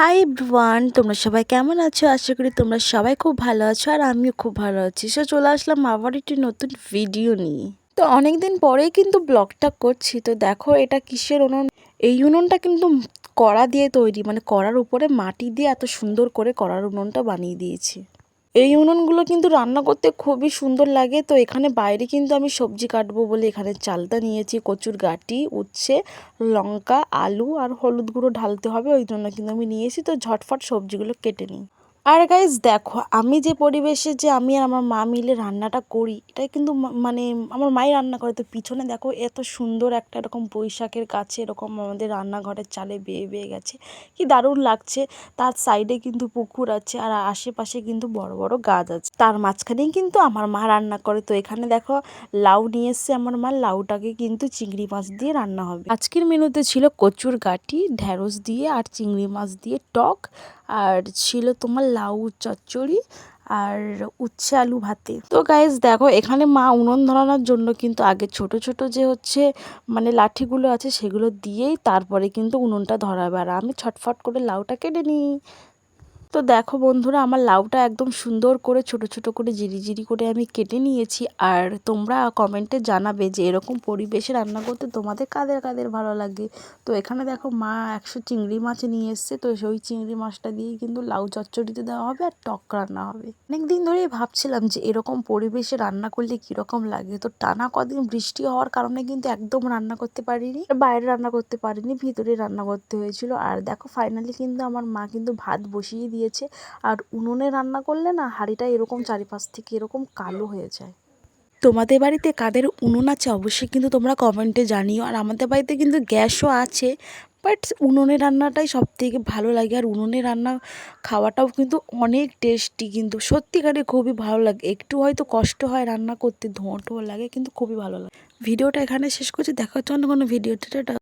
Hi everyone, তোমরা সবাই কেমন আছো? আশা করি তোমরা সবাই খুব ভালো আছো আর আমিও খুব ভালো আছি। চলে আসলাম আবার একটি নতুন ভিডিও নিয়ে। তো অনেক দিন পরেই কিন্তু ব্লগটা করছি। তো দেখো এটা কিসের উনুন। এই উনুনটা কিন্তু কড়া দিয়ে তৈরি, মানে কড়ার উপরে মাটি দিয়ে এত সুন্দর করে কড়ার উনুনটা বানিয়ে দিয়েছি। এই উনুনগুলো কিন্তু রান্না করতে খুবই সুন্দর লাগে। তো এখানে বাইরে কিন্তু আমি সবজি কাটবো বলে এখানে চালতা নিয়েছি, কচুর গাঁটি, উচ্ছে, লঙ্কা, আলু আর হলুদ গুঁড়ো ঢালতে হবে, ওই জন্য কিন্তু আমি নিয়েছি। তো ঝটফট সবজিগুলো কেটে নিই। আর গাইজ দেখো, আমি যে পরিবেশে যে আমি আর আমার মা মিলে রান্নাটা করি, এটা কিন্তু মানে আমার মাই রান্না করে। তো পিছনে দেখো এত সুন্দর একটা এরকম বৈশাখের কাছে এরকম আমাদের রান্নাঘরের চালে বেয়ে বেয়ে গেছে, কি দারুণ লাগছে। তার সাইডে কিন্তু পুকুর আছে আর আশেপাশে কিন্তু বড় বড় গাছ আছে, তার মাঝখানেই কিন্তু আমার মা রান্না করে। তো এখানে দেখো লাউ নিয়ে এসছে আমার মা, লাউটাকে কিন্তু চিংড়ি মাছ দিয়ে রান্না হবে। আজকের মেনুতে ছিল কচুর গাঁটি, ঢ্যাঁড়স দিয়ে আর চিংড়ি মাছ দিয়ে টক, আর ছিল তোমার লাউ চচ্চড়ি আর উচ্ছে আলু ভাতে। তো গাইজ দেখো এখানে মা উনুন ধরানোর জন্য কিন্তু আগে ছোট ছোট যে হচ্ছে মানে লাঠিগুলো আছে সেগুলো দিয়েই তারপরে কিন্তু উনুনটা ধরাবে, আর আমি ছটফট করে লাউটা কেটে নিই। তো দেখো বন্ধুরা, আমার লাউটা একদম সুন্দর করে ছোট ছোট করে জিরি করে আমি কেটে নিয়েছি। আর তোমরা কমেন্টে জানাবে যে এরকম পরিবেশে রান্না করতে তোমাদের কাদের কাদের ভালো লাগে। তো এখানে দেখো মা 100 চিংড়ি মাছ নিয়ে এসছে। তো ওই চিংড়ি মাছটা দিয়েই কিন্তু লাউ চচ্চড়িতে দেওয়া হবে আর টক রান্না হবে। অনেকদিন ধরেই ভাবছিলাম যে এরকম পরিবেশে রান্না করলে কীরকম লাগে। তো টানা কদিন বৃষ্টি হওয়ার কারণে কিন্তু একদম রান্না করতে পারিনি, বাইরে রান্না করতে পারিনি, ভিতরে রান্না করতে হয়েছিল। আর দেখো ফাইনালি কিন্তু আমার মা কিন্তু ভাত বসিয়ে দিয়েছে। আর উনুনে রান্না করলে না হাঁড়িটা এরকম চারিপাশ থেকে এরকম কালো হয়ে যায়। তোমাদের বাড়িতে কাদের উনুন আছে অবশ্যই কিন্তু তোমরা কমেন্টে জানিও। আর আমাদের বাড়িতে কিন্তু গ্যাসও আছে, বাট উনুনে রান্নাটাই সব থেকে ভালো লাগে। আর উনুনে রান্না খাওয়াটাও কিন্তু অনেক টেস্টি, কিন্তু সত্যিকারে খুবই ভালো লাগে। একটু হয়তো কষ্ট হয় রান্না করতে, ধোঁয়া টোয়া লাগে, কিন্তু খুবই ভালো লাগে। ভিডিওটা এখানে শেষ করছি, দেখা হচ্ছে অন্য কোনো ভিডিওতে।